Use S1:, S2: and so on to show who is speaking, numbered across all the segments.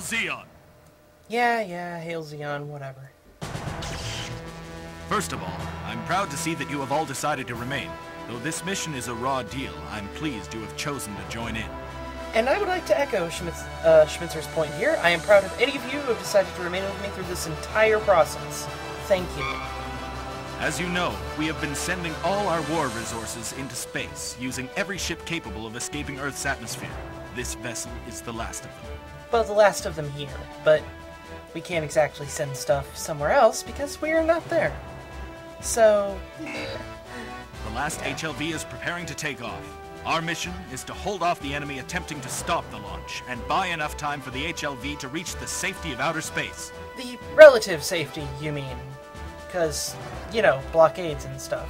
S1: Zeon!
S2: Yeah, hail Zeon, whatever.
S1: First of all, I'm proud to see that you have all decided to remain. Though this mission is a raw deal, I'm pleased you have chosen to join in.
S2: And I would like to echo Schmitzer's point here. I am proud of any of you who have decided to remain with me through this entire process. Thank you.
S1: As you know, we have been sending all our war resources into space, using every ship capable of escaping Earth's atmosphere. This vessel is the last of them.
S2: Well, the last of them here, but we can't exactly send stuff somewhere else because we are not there. So...
S1: The last HLV is preparing to take off. Our mission is to hold off the enemy attempting to stop the launch, and buy enough time for the HLV to reach the safety of outer space.
S2: The relative safety, you mean? Because, you know, blockades and stuff.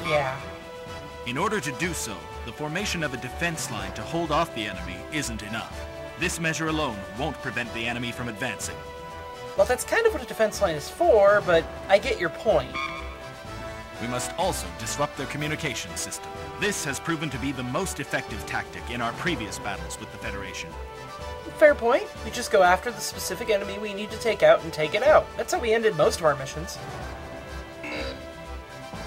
S2: Yeah.
S1: In order to do so, the formation of a defense line to hold off the enemy isn't enough. This measure alone won't prevent the enemy from advancing.
S2: Well, that's kind of what a defense line is for, but I get your point.
S1: We must also disrupt their communication system. This has proven to be the most effective tactic in our previous battles with the Federation.
S2: Fair point. We just go after the specific enemy we need to take out and take it out. That's how we ended most of our missions.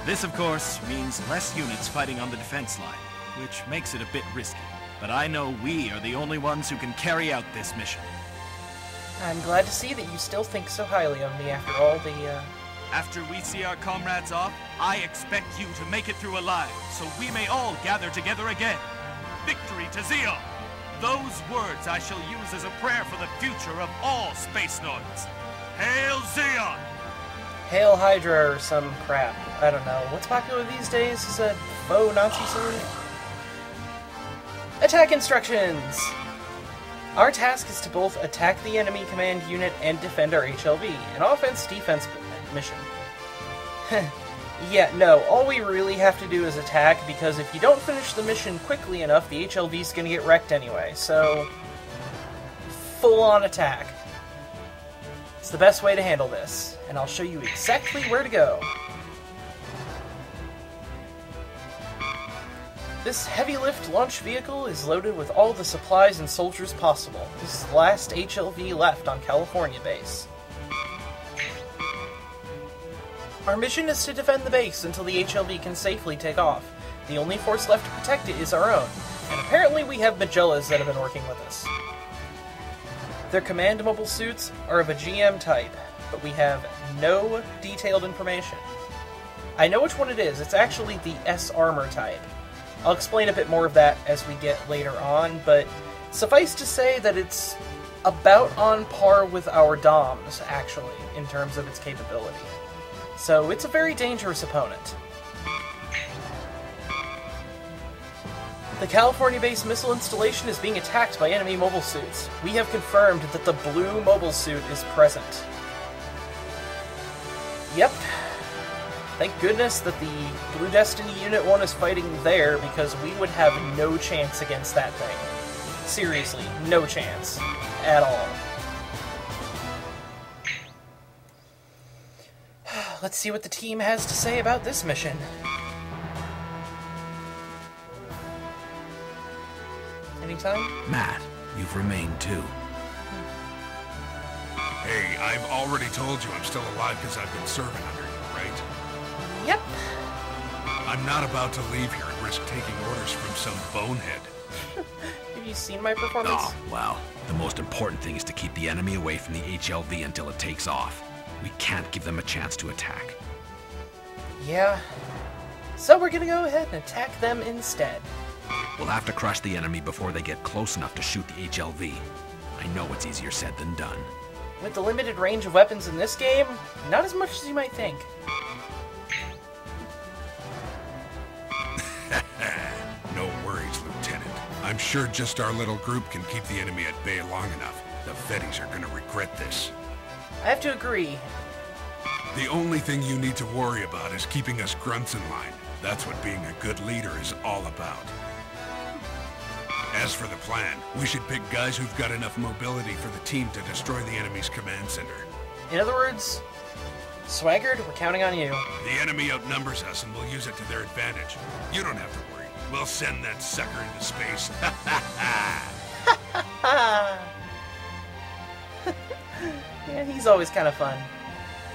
S1: This, of course, means less units fighting on the defense line, which makes it a bit risky. But I know we are the only ones who can carry out this mission.
S2: I'm glad to see that you still think so highly of me after all the,
S1: After we see our comrades off, I expect you to make it through alive, so we may all gather together again. Victory to Zeon! Those words I shall use as a prayer for the future of all space noids. Hail Zeon!
S2: Hail Hydra or some crap. I don't know. What's popular these days? Is a faux Nazi salute? Attack instructions! Our task is to both attack the enemy command unit and defend our HLV. An offense-defense mission. Yeah, no, all we really have to do is attack, because if you don't finish the mission quickly enough, the HLV's gonna get wrecked anyway, so... full-on attack. It's the best way to handle this, and I'll show you exactly where to go. This heavy-lift launch vehicle is loaded with all the supplies and soldiers possible. This is the last HLV left on California base. Our mission is to defend the base until the HLV can safely take off. The only force left to protect it is our own, and apparently we have Magellas that have been working with us. Their command mobile suits are of a GM type, but we have no detailed information. I know which one it is. It's actually the S-Armor type. I'll explain a bit more of that as we get later on, but suffice to say that it's about on par with our DOMs, actually, in terms of its capability. So it's a very dangerous opponent. The California-based missile installation is being attacked by enemy mobile suits. We have confirmed that the blue mobile suit is present. Yep. Thank goodness that the Blue Destiny Unit 1 is fighting there, because we would have no chance against that thing. Seriously, no chance. At all. Let's see what the team has to say about this mission. Anytime?
S3: Matt, you've remained too.
S4: Hey, I've already told you I'm still alive because I've been serving under you, right?
S2: Yep.
S4: I'm not about to leave here and risk taking orders from some bonehead.
S2: Have you seen my performance?
S3: Oh, well, the most important thing is to keep the enemy away from the HLV until it takes off. We can't give them a chance to attack.
S2: Yeah. So we're gonna go ahead and attack them instead.
S3: We'll have to crush the enemy before they get close enough to shoot the HLV. I know it's easier said than done.
S2: With the limited range of weapons in this game, not as much as you might think.
S4: No worries, Lieutenant. I'm sure just our little group can keep the enemy at bay long enough. The Feddies are gonna regret this.
S2: I have to agree.
S4: The only thing you need to worry about is keeping us grunts in line. That's what being a good leader is all about. As for the plan, we should pick guys who've got enough mobility for the team to destroy the enemy's command center.
S2: In other words, Swaggart, we're counting on you.
S4: The enemy outnumbers us and we'll use it to their advantage. You don't have to worry. We'll send that sucker into space.
S2: Yeah, he's always kind of fun.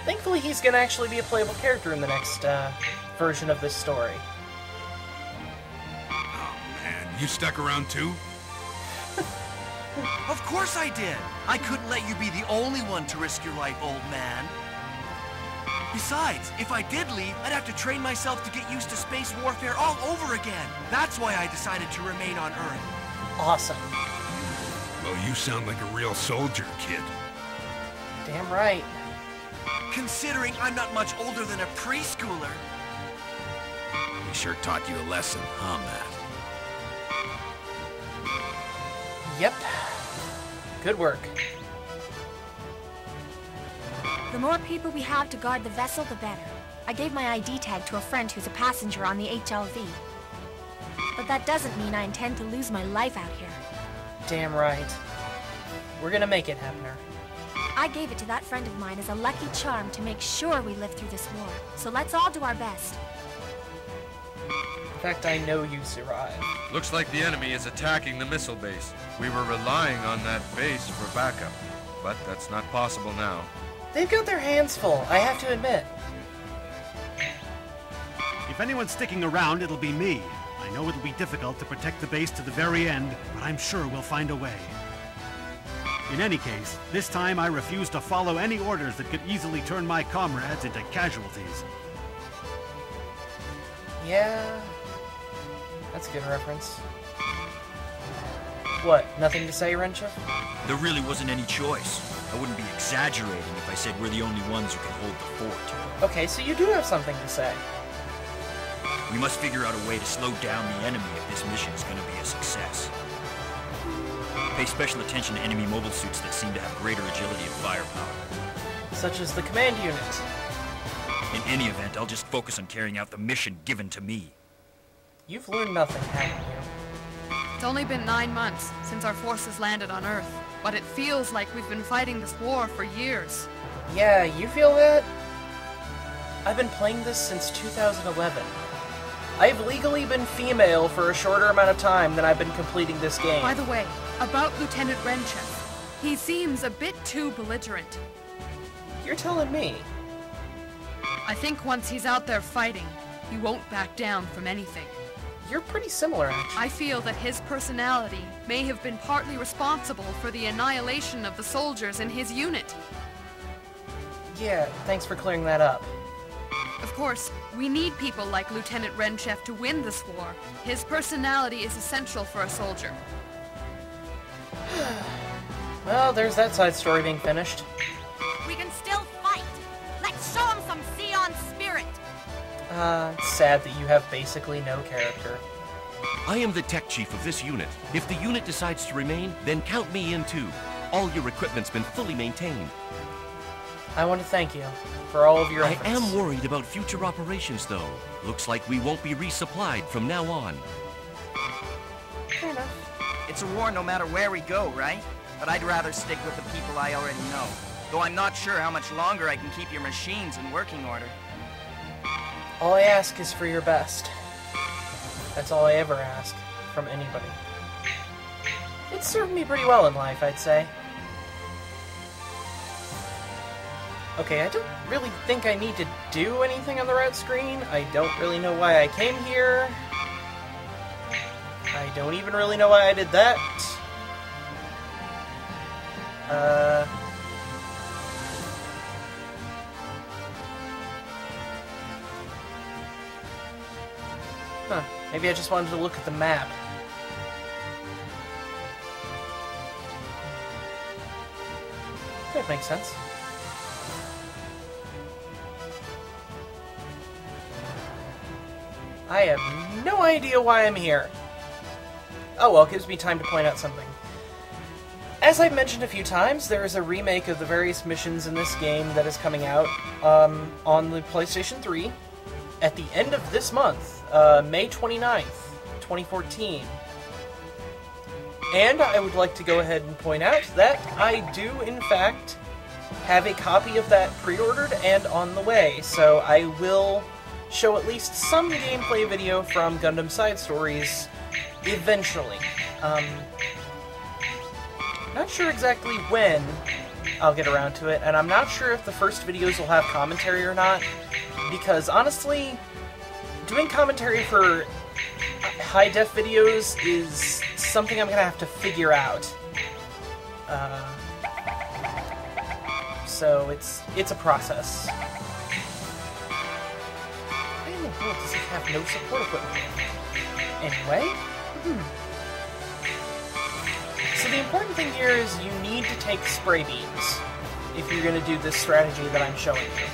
S2: Thankfully, he's gonna actually be a playable character in the next version of this story.
S4: Oh man, you stuck around too?
S1: Of course I did! I couldn't let you be the only one to risk your life, old man. Besides, if I did leave, I'd have to train myself to get used to space warfare all over again. That's why I decided to remain on Earth.
S2: Awesome.
S4: Well, you sound like a real soldier, kid.
S2: Damn right.
S1: Considering I'm not much older than a preschooler.
S3: He sure taught you a lesson, huh, Matt?
S2: Yep. Good work.
S5: The more people we have to guard the vessel, the better. I gave my ID tag to a friend who's a passenger on the HLV. But that doesn't mean I intend to lose my life out here.
S2: Damn right. We're gonna make it, Hebner.
S5: I gave it to that friend of mine as a lucky charm to make sure we live through this war. So let's all do our best.
S2: In fact, I know you survived.
S6: Looks like the enemy is attacking the missile base. We were relying on that base for backup, but that's not possible now.
S2: They've got their hands full, I have to admit.
S7: If anyone's sticking around, it'll be me. I know it'll be difficult to protect the base to the very end, but I'm sure we'll find a way. In any case, this time I refuse to follow any orders that could easily turn my comrades into casualties.
S2: Yeah... That's a good reference. What, nothing to say, Renchef?
S8: There really wasn't any choice. I wouldn't be exaggerating if I said we're the only ones who can hold the fort.
S2: Okay, so you do have something to say.
S8: We must figure out a way to slow down the enemy if this mission is going to be a success. Pay special attention to enemy mobile suits that seem to have greater agility and firepower.
S2: Such as the command unit.
S8: In any event, I'll just focus on carrying out the mission given to me.
S2: You've learned nothing, haven't you?
S9: It's only been 9 months since our forces landed on Earth, but it feels like we've been fighting this war for years.
S2: Yeah, you feel that? I've been playing this since 2011. I've legally been female for a shorter amount of time than I've been completing this game.
S9: By the way, about Lieutenant Renchef, he seems a bit too belligerent.
S2: You're telling me?
S9: I think once he's out there fighting, he won't back down from anything.
S2: You're pretty similar, actually.
S9: I feel that his personality may have been partly responsible for the annihilation of the soldiers in his unit.
S2: Yeah, thanks for clearing that up.
S9: Of course, we need people like Lieutenant Renchef to win this war. His personality is essential for a soldier.
S2: Well, there's that side story being finished.
S5: We can still fight! Let's show them some Zeon spirit!
S2: It's sad that you have basically no character.
S10: I am the tech chief of this unit. If the unit decides to remain, then count me in too. All your equipment's been fully maintained.
S2: I want to thank you for all of your efforts.
S10: I am worried about future operations, though. Looks like we won't be resupplied from now on.
S2: Fair enough.
S11: It's a war no matter where we go, right? But I'd rather stick with the people I already know. Though I'm not sure how much longer I can keep your machines in working order.
S2: All I ask is for your best. That's all I ever ask from anybody. It's served me pretty well in life, I'd say. Okay, I don't really think I need to do anything on the route screen. I don't really know why I came here. I don't even really know why I did that. Huh. Maybe I just wanted to look at the map. That makes sense. I have no idea why I'm here. Oh well, it gives me time to point out something. As I've mentioned a few times, there is a remake of the various missions in this game that is coming out on the PlayStation 3 at the end of this month, May 29th, 2014. And I would like to go ahead and point out that I do, in fact, have a copy of that pre-ordered and on the way, so I will show at least some gameplay video from Gundam Side Stories eventually. Not sure exactly when I'll get around to it, and I'm not sure if the first videos will have commentary or not, because honestly, doing commentary for high-def videos is something I'm gonna have to figure out. So it's a process. Why in the world does it have no support equipment? Anyway, So the important thing here is you need to take spray beams if you're going to do this strategy that I'm showing you.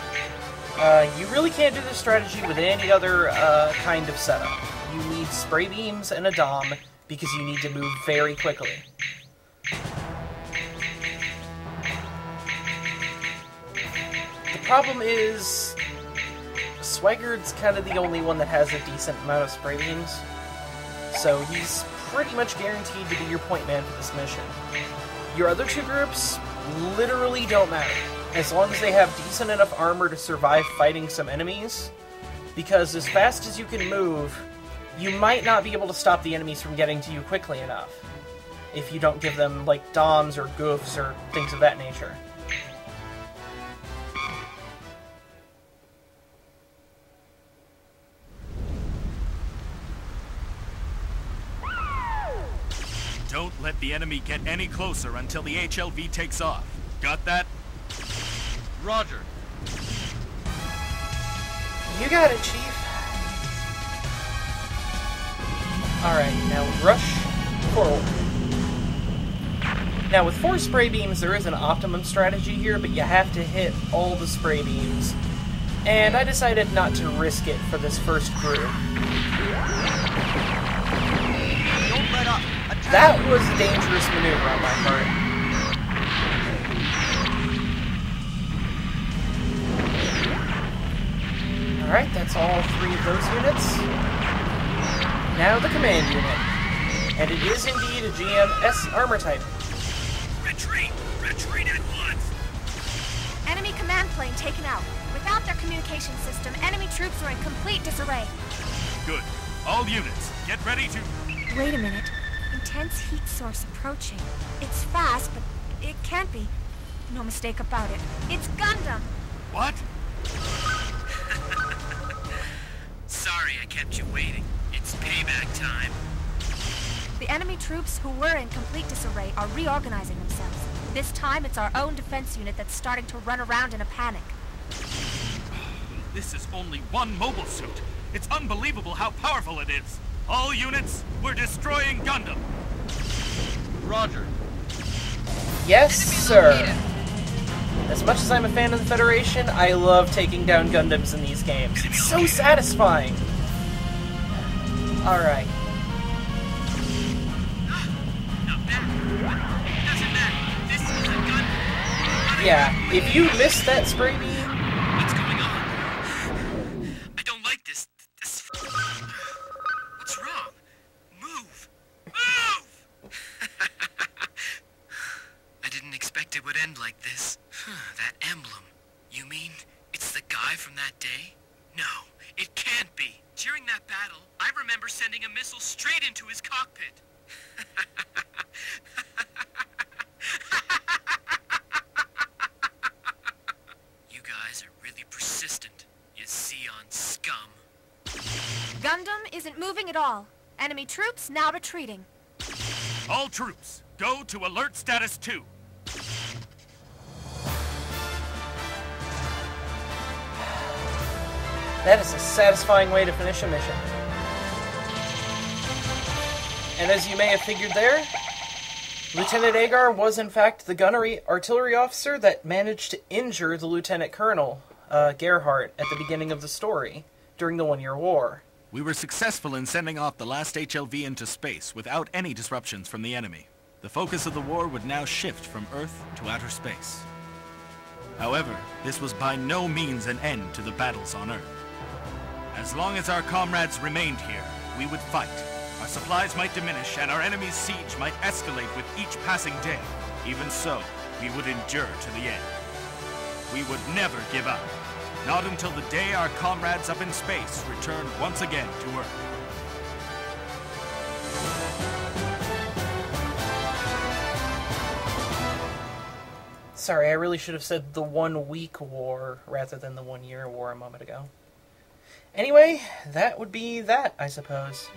S2: You really can't do this strategy with any other kind of setup. You need spray beams and a Dom because you need to move very quickly. The problem is, Swigard's kind of the only one that has a decent amount of spray beams, so he's pretty much guaranteed to be your point man for this mission. Your other two groups literally don't matter, as long as they have decent enough armor to survive fighting some enemies, because as fast as you can move, you might not be able to stop the enemies from getting to you quickly enough, if you don't give them, like, DOMs or goofs or things of that nature.
S1: Don't let the enemy get any closer until the HLV takes off. Got that?
S6: Roger.
S2: You got it, Chief. Alright, now rush forward. Now with 4 spray beams, there is an optimum strategy here, but you have to hit all the spray beams. And I decided not to risk it for this first group.
S11: Don't let up.
S2: That was a dangerous maneuver on my part. Alright, that's all 3 of those units. Now the command unit. And it is indeed a GMS armor type.
S3: Retreat! Retreat at once!
S5: Enemy command plane taken out. Without their communication system, enemy troops are in complete disarray.
S1: Good. All units, get ready to...
S5: Wait a minute. Intense heat source approaching. It's fast, but it can't be. No mistake about it. It's Gundam!
S1: What?
S3: Sorry I kept you waiting. It's payback time.
S5: The enemy troops who were in complete disarray are reorganizing themselves. This time, it's our own defense unit that's starting to run around in a panic.
S1: This is only one mobile suit. It's unbelievable how powerful it is. All units, we're destroying Gundam.
S6: Roger.
S2: Yes, sir. As much as I'm a fan of the Federation, I love taking down Gundams in these games. It's so satisfying. Alright. Yeah, if you missed that spray beam...
S3: What's going on? I don't like this. What's wrong? Move! Move! I didn't expect it would end like this. That emblem. You mean it's the guy from that day? No, it can't be. During that battle, I remember sending a missile straight into his cockpit. You guys are really persistent, you Zeon scum.
S5: Gundam isn't moving at all. Enemy troops now retreating.
S1: All troops, go to alert status 2.
S2: That is a satisfying way to finish a mission. And as you may have figured there, Lieutenant Agar was in fact the gunnery artillery officer that managed to injure the Lieutenant Colonel, Gerhardt, at the beginning of the story, during the One-Year War.
S1: We were successful in sending off the last HLV into space without any disruptions from the enemy. The focus of the war would now shift from Earth to outer space. However, this was by no means an end to the battles on Earth. As long as our comrades remained here, we would fight. Our supplies might diminish and our enemy's siege might escalate with each passing day. Even so, we would endure to the end. We would never give up. Not until the day our comrades up in space returned once again to Earth.
S2: Sorry, I really should have said the 1 week war rather than the 1 year war a moment ago. Anyway, that would be that, I suppose.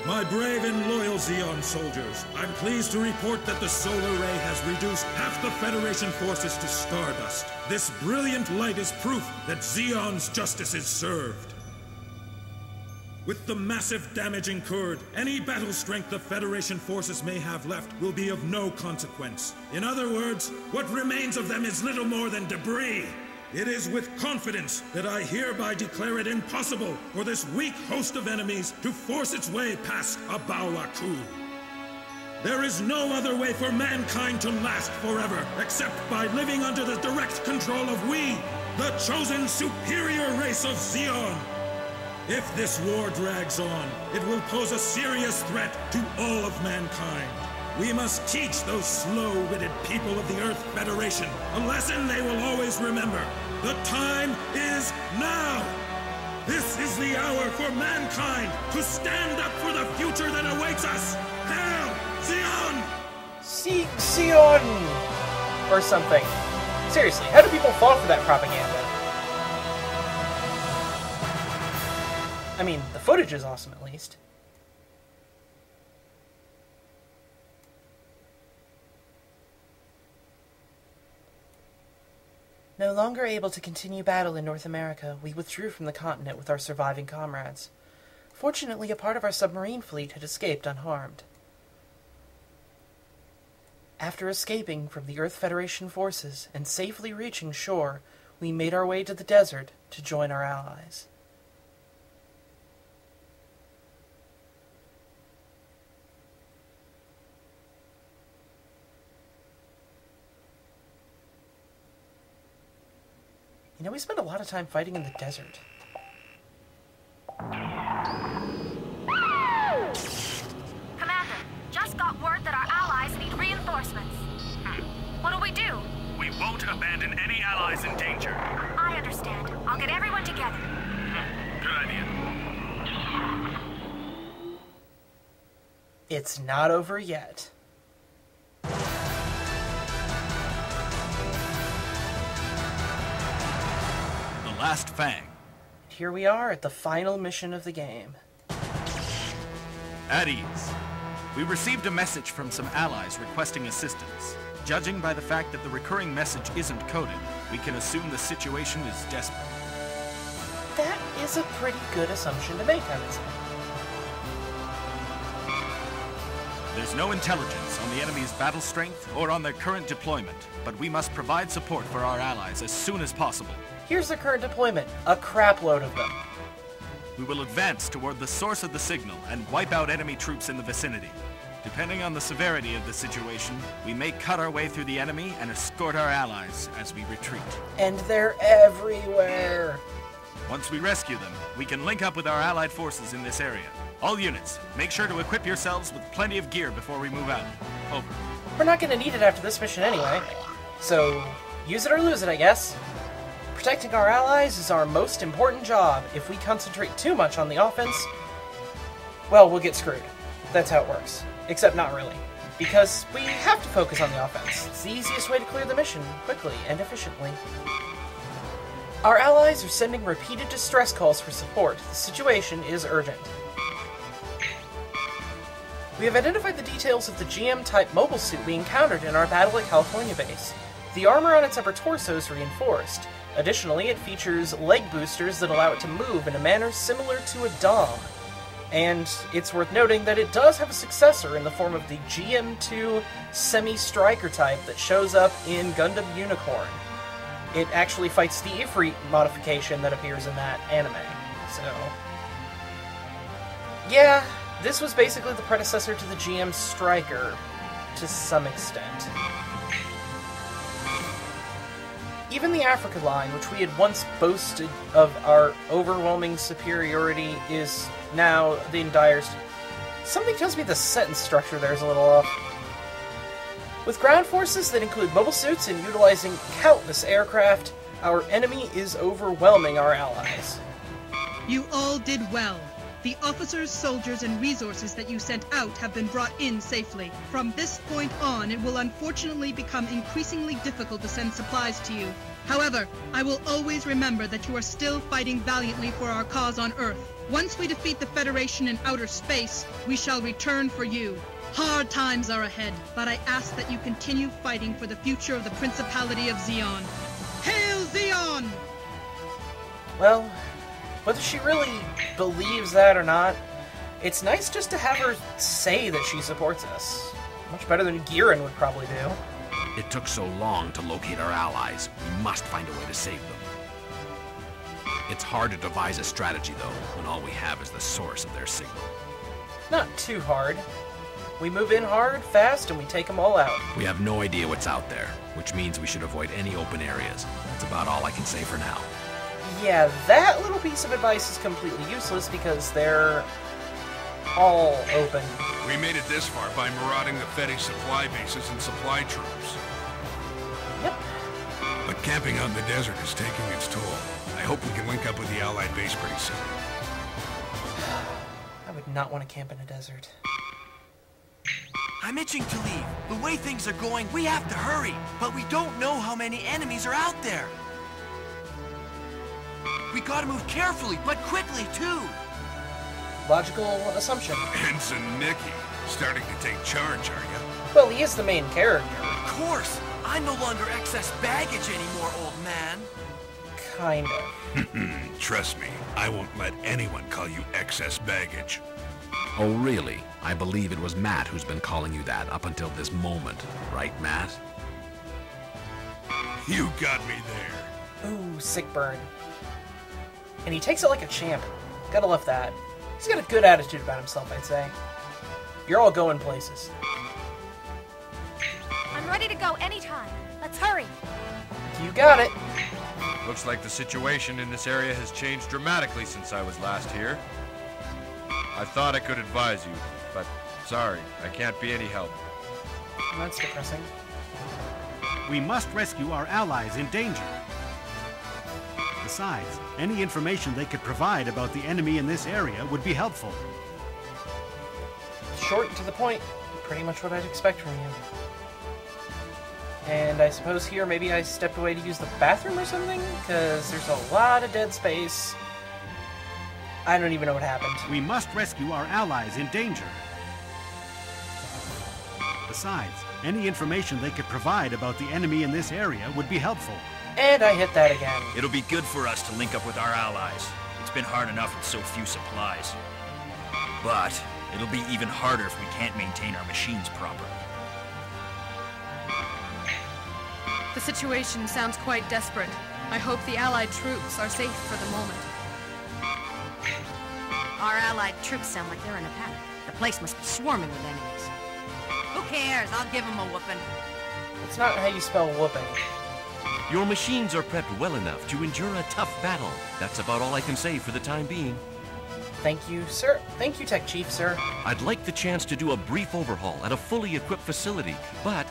S12: My brave and loyal Zeon soldiers, I'm pleased to report that the solar ray has reduced half the Federation forces to stardust. This brilliant light is proof that Zeon's justice is served. With the massive damage incurred, any battle strength the Federation forces may have left will be of no consequence. In other words, what remains of them is little more than debris. It is with confidence that I hereby declare it impossible for this weak host of enemies to force its way past Abawaku. There is no other way for mankind to last forever except by living under the direct control of we, the chosen superior race of Zeon. If this war drags on, it will pose a serious threat to all of mankind. We must teach those slow-witted people of the Earth Federation a lesson they will always remember. The time is now! This is the hour for mankind to stand up for the future that awaits us! Hail, Zeon!
S2: Zeon! Or something. Seriously, how do people fall for that propaganda? I mean, the footage is awesome at least. No longer able to continue battle in North America, we withdrew from the continent with our surviving comrades. Fortunately, a part of our submarine fleet had escaped unharmed. After escaping from the Earth Federation forces and safely reaching shore, we made our way to the desert to join our allies. You know, we spent a lot of time fighting in the desert.
S5: Commander, just got word that our allies need reinforcements. What'll we do?
S1: We won't abandon any allies in danger.
S5: I understand. I'll get everyone together.
S1: Good idea.
S2: It's not over yet.
S1: Last Fang.
S2: Here we are at the final mission of the game.
S1: At ease. We received a message from some allies requesting assistance. Judging by the fact that the recurring message isn't coded, we can assume the situation is desperate.
S2: That is a pretty good assumption to make, I would say.
S1: There's no intelligence on the enemy's battle strength or on their current deployment, but we must provide support for our allies as soon as possible.
S2: Here's their current deployment, a crapload of them.
S1: We will advance toward the source of the signal and wipe out enemy troops in the vicinity. Depending on the severity of the situation, we may cut our way through the enemy and escort our allies as we retreat.
S2: And they're everywhere!
S1: Once we rescue them, we can link up with our allied forces in this area. All units, make sure to equip yourselves with plenty of gear before we move out. Over.
S2: We're not gonna need it after this mission anyway. So, use it or lose it, I guess. Protecting our allies is our most important job. If we concentrate too much on the offense, well, we'll get screwed. That's how it works. Except not really. Because we have to focus on the offense. It's the easiest way to clear the mission, quickly and efficiently. Our allies are sending repeated distress calls for support. The situation is urgent. We have identified the details of the GM-type mobile suit we encountered in our battle at California base. The armor on its upper torso is reinforced. Additionally, it features leg boosters that allow it to move in a manner similar to a Dom. And it's worth noting that it does have a successor in the form of the GM2 semi-striker type that shows up in Gundam Unicorn. It actually fights the Ifrit modification that appears in that anime. So, yeah, this was basically the predecessor to the GM Striker, to some extent. Even the Africa line, which we had once boasted of our overwhelming superiority, is now in dire... Something tells me the sentence structure there is a little off. With ground forces that include mobile suits and utilizing countless aircraft, our enemy is overwhelming our allies.
S13: You all did well. The officers, soldiers, and resources that you sent out have been brought in safely. From this point on, it will unfortunately become increasingly difficult to send supplies to you. However, I will always remember that you are still fighting valiantly for our cause on Earth. Once we defeat the Federation in outer space, we shall return for you. Hard times are ahead, but I ask that you continue fighting for the future of the Principality of Zeon. Hail Zeon!
S2: Well, whether she really believes that or not, it's nice just to have her say that she supports us. Much better than Giran would probably do.
S14: It took so long to locate our allies. We must find a way to save them. It's hard to devise a strategy, though, when all we have is the source of their signal.
S2: Not too hard. We move in hard, fast, and we take them all out.
S14: We have no idea what's out there, which means we should avoid any open areas. That's about all I can say for now.
S2: Yeah, that little piece of advice is completely useless because they're all open.
S4: We made it this far by marauding the Fetty supply bases and supply troops.
S2: Yep.
S4: But camping out in the desert is taking its toll. I hope we can link up with the Allied base pretty soon.
S2: I would not want to camp in a desert.
S3: I'm itching to leave. The way things are going, we have to hurry. But we don't know how many enemies are out there. We gotta move carefully, but quickly, too.
S2: Logical assumption.
S4: Ensign Nicky, starting to take charge, are you?
S2: Well, he is the main character.
S3: Of course. I'm no longer excess baggage anymore, old man.
S2: Kind of.
S4: Trust me, I won't let anyone call you excess baggage.
S14: Oh, really? I believe it was Matt who's been calling you that up until this moment. Right, Matt?
S4: You got me there.
S2: Ooh, sick burn. And he takes it like a champ. Gotta love that. He's got a good attitude about himself, I'd say. You're all going places.
S5: I'm ready to go anytime. Let's hurry.
S2: You got it.
S6: Looks like the situation in this area has changed dramatically since I was last here. I thought I could advise you, but sorry, I can't be any help.
S2: That's depressing.
S7: We must rescue our allies in danger. Besides, any information they could provide about the enemy in this area would be helpful.
S2: Short and to the point. Pretty much what I'd expect from you. And I suppose here maybe I stepped away to use the bathroom or something? Because there's a lot of dead space. I don't even know what happened.
S7: We must rescue our allies in danger. Besides, any information they could provide about the enemy in this area would be helpful.
S2: And I hit that again.
S8: It'll be good for us to link up with our allies. It's been hard enough with so few supplies. But it'll be even harder if we can't maintain our machines properly.
S9: The situation sounds quite desperate. I hope the Allied troops are safe for the moment.
S15: Our Allied troops sound like they're in a panic. The place must be swarming with enemies. Who cares? I'll give them a whooping.
S2: It's not how you spell whooping.
S10: Your machines are prepped well enough to endure a tough battle. That's about all I can say for the time being.
S2: Thank you, sir. Thank you, Tech Chief, sir.
S10: I'd like the chance to do a brief overhaul at a fully equipped facility, but...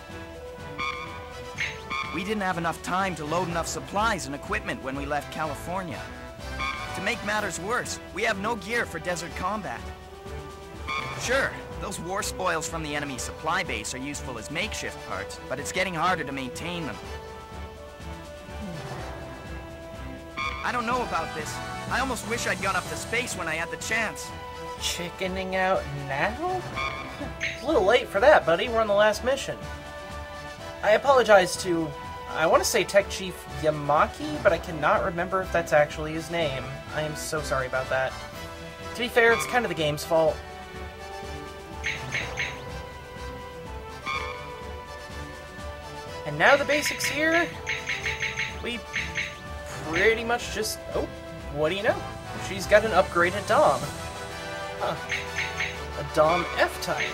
S11: We didn't have enough time to load enough supplies and equipment when we left California. To make matters worse, we have no gear for desert combat. Sure, those war spoils from the enemy supply base are useful as makeshift parts, but it's getting harder to maintain them. I don't know about this. I almost wish I'd gone up to space when I had the chance.
S2: Chickening out now? A little late for that, buddy. We're on the last mission. I apologize to, I want to say Tech Chief Yamaki, but I cannot remember if that's actually his name. I am so sorry about that. To be fair, it's kind of the game's fault. And now the basics here. We pretty much just... Oh, what do you know? She's got an upgraded Dom. Huh. A Dom F-type.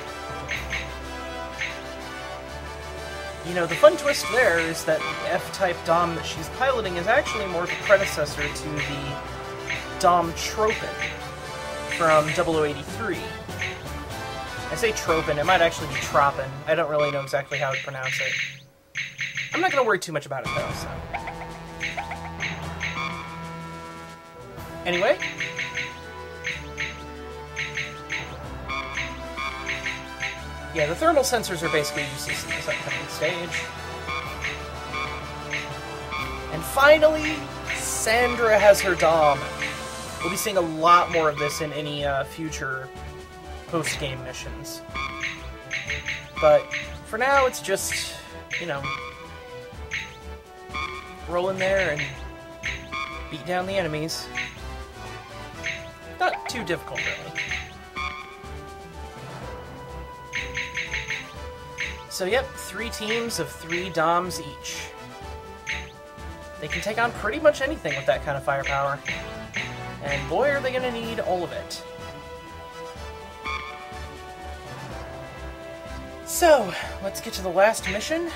S2: You know, the fun twist there is that the F-type Dom that she's piloting is actually more of a predecessor to the Dom Tropin from 0083. I say Tropin, it might actually be Tropin. I don't really know exactly how to pronounce it. I'm not going to worry too much about it, though, so... Anyway. Yeah, the thermal sensors are basically useless in this upcoming stage. And finally, Sandra has her Dom. We'll be seeing a lot more of this in any future post-game missions. But for now, it's just, you know, roll in there and beat down the enemies. Not too difficult, really. So yep, 3 teams of 3 Doms each. They can take on pretty much anything with that kind of firepower. And boy, are they going to need all of it. So, let's get to the last mission.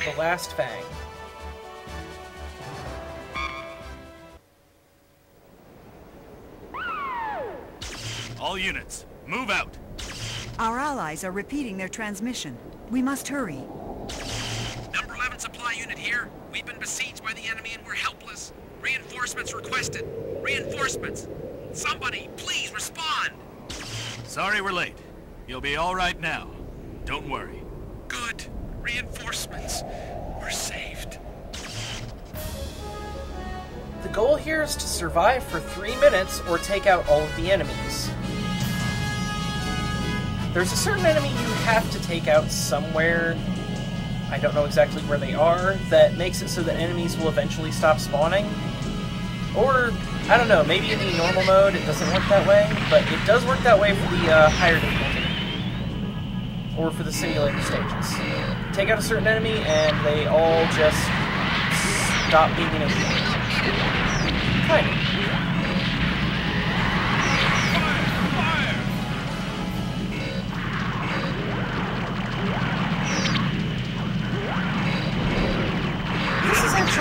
S2: The Last Fang.
S1: All units, move out.
S16: Our allies are repeating their transmission. We must hurry.
S14: Number 11 supply unit here. We've been besieged by the enemy and we're helpless. Reinforcements requested. Reinforcements. Somebody, please respond.
S1: Sorry we're late. You'll be all right now. Don't worry.
S14: Good. Reinforcements. We're saved.
S2: The goal here is to survive for 3 minutes or take out all of the enemies. There's a certain enemy you have to take out somewhere, I don't know exactly where they are, that makes it so that enemies will eventually stop spawning. Or, I don't know, maybe in the normal mode it doesn't work that way, but it does work that way for the higher difficulty. Or for the simulator stages. Take out a certain enemy and they all just stop being an issue. Kind of.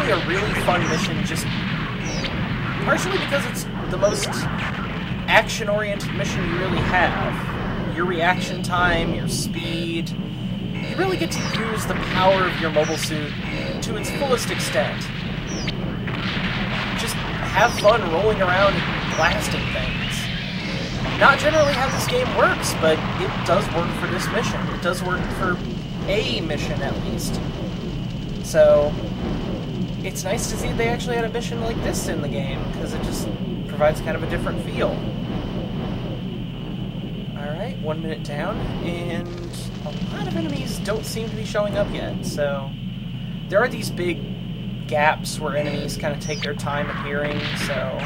S2: A really fun mission, just partially because it's the most action-oriented mission you really have. Your reaction time, your speed, you really get to use the power of your mobile suit to its fullest extent. Just have fun rolling around and blasting things. Not generally how this game works, but it does work for this mission. It does work for a mission, at least. So it's nice to see they actually had a mission like this in the game, because it just provides kind of a different feel. Alright, 1 minute down, and a lot of enemies don't seem to be showing up yet, so there are these big gaps where enemies kind of take their time appearing, so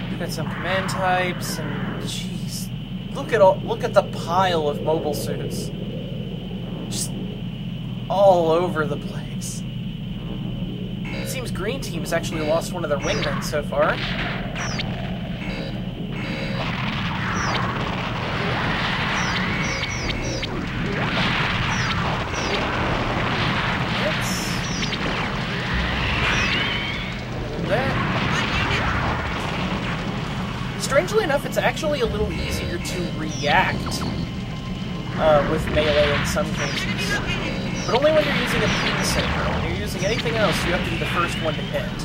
S2: we've got some command types, and jeez, look at the pile of mobile suits. Just all over the place. It seems Green Team has actually lost one of their wingmen so far. Strangely enough, it's actually a little easier to react with melee in some cases. But only when you're using a beam saber. When you're using anything else, you have to be the first one to hit.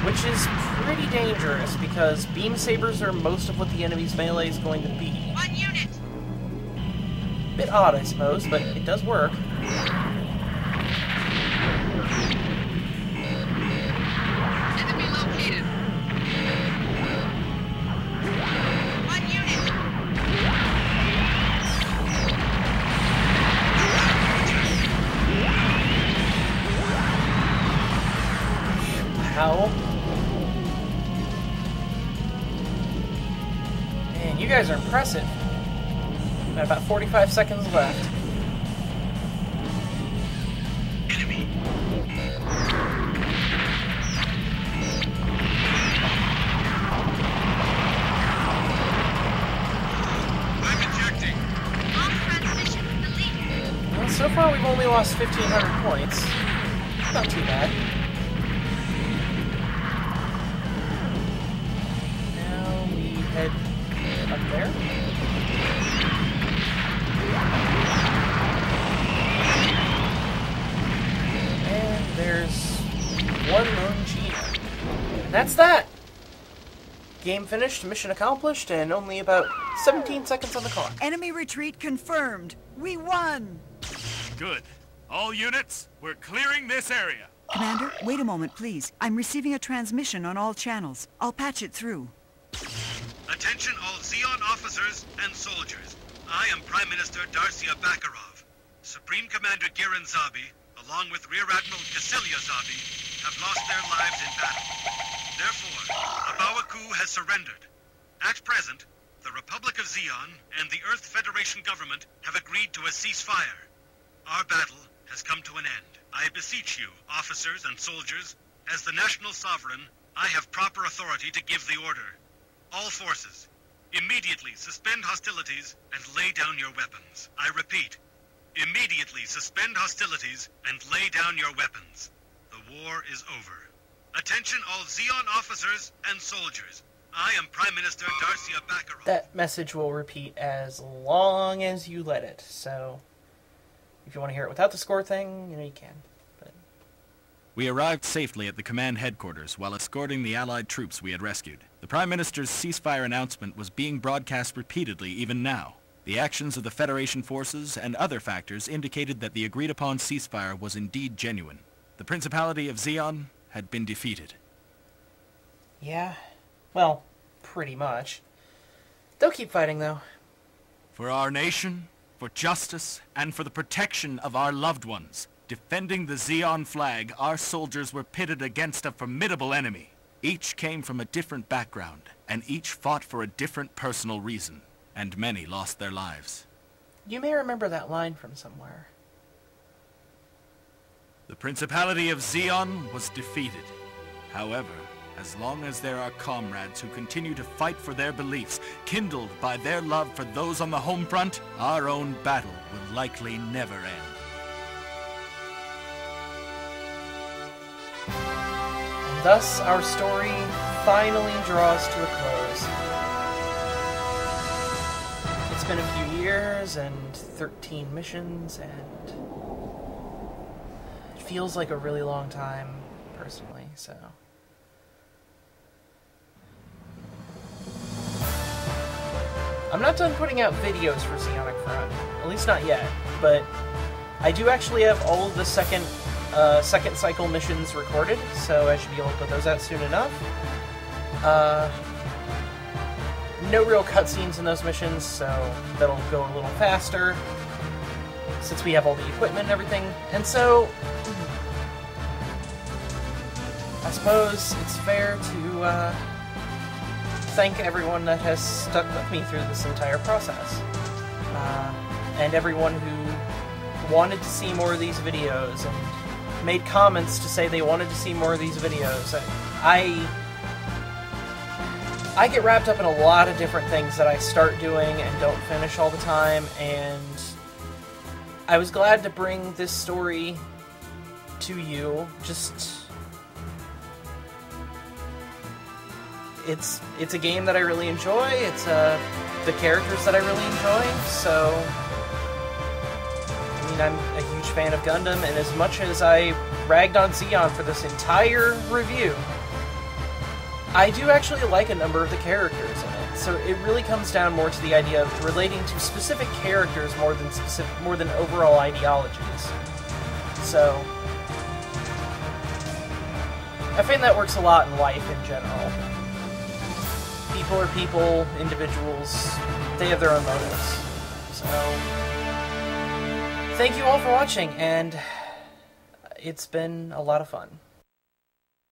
S2: Which is pretty dangerous, because beam sabers are most of what the enemy's melee is going to be.
S16: 1 unit!
S2: Bit odd, I suppose, but it does work.
S9: Enemy located.
S16: 1 unit!
S2: Ow. Man, you guys are impressive. Got about 45 seconds left.
S14: Enemy. I'm ejecting.
S16: All transmission deleted.
S2: Well, so far we've only lost 1,500 points. Not too bad. Head up there. And there's one lone Gina. And that's that! Game finished, mission accomplished, and only about 17 seconds on the clock.
S16: Enemy retreat confirmed. We won!
S1: Good. All units, we're clearing this area.
S16: Commander, wait a moment, please. I'm receiving a transmission on all channels. I'll patch it through.
S17: Attention all Zeon officers and soldiers. I am Prime Minister Darcia Bakarov. Supreme Commander Giran Zabi, along with Rear Admiral Gasilia Zabi, have lost their lives in battle. Therefore, Abawaku has surrendered. At present, the Republic of Zeon and the Earth Federation government have agreed to a ceasefire. Our battle has come to an end. I beseech you, officers and soldiers, as the national sovereign, I have proper authority to give the order. All forces, immediately suspend hostilities and lay down your weapons. I repeat, immediately suspend hostilities and lay down your weapons. The war is over. Attention all Zeon officers and soldiers. I am Prime Minister Darcia Bakarov.
S2: That message will repeat as long as you let it, so if you want to hear it without the score thing, you can. But
S18: we arrived safely at the command headquarters while escorting the Allied troops we had rescued. The Prime Minister's ceasefire announcement was being broadcast repeatedly even now. The actions of the Federation forces and other factors indicated that the agreed-upon ceasefire was indeed genuine. The Principality of Zeon had been defeated.
S2: Yeah, well, pretty much. They'll keep fighting, though.
S18: For our nation, for justice, and for the protection of our loved ones, defending the Zeon flag, our soldiers were pitted against a formidable enemy. Each came from a different background, and each fought for a different personal reason, and many lost their lives.
S2: You may remember that line from somewhere.
S18: The Principality of Zeon was defeated. However, as long as there are comrades who continue to fight for their beliefs, kindled by their love for those on the home front, our own battle will likely never end.
S2: And thus, our story finally draws to a close. It's been a few years and 13 missions, and it feels like a really long time, personally, so. I'm not done putting out videos for Zeonic Front, at least not yet, but I do actually have all of the second cycle missions recorded, so I should be able to put those out soon enough. No real cutscenes in those missions, so that'll go a little faster, since we have all the equipment and everything. And so, I suppose it's fair to thank everyone that has stuck with me through this entire process. And everyone who wanted to see more of these videos and made comments to say they wanted to see more of these videos. I get wrapped up in a lot of different things that I start doing and don't finish all the time, and I was glad to bring this story to you. It's a game that I really enjoy. It's the characters that I really enjoy. So, I mean, I'm a huge fan of Gundam, and as much as I ragged on Zeon for this entire review, I do actually like a number of the characters in it. So it really comes down more to the idea of relating to specific characters more than overall ideologies. So I find that works a lot in life in general. People are people, individuals, they have their own motives. So, thank you all for watching, and it's been a lot of fun.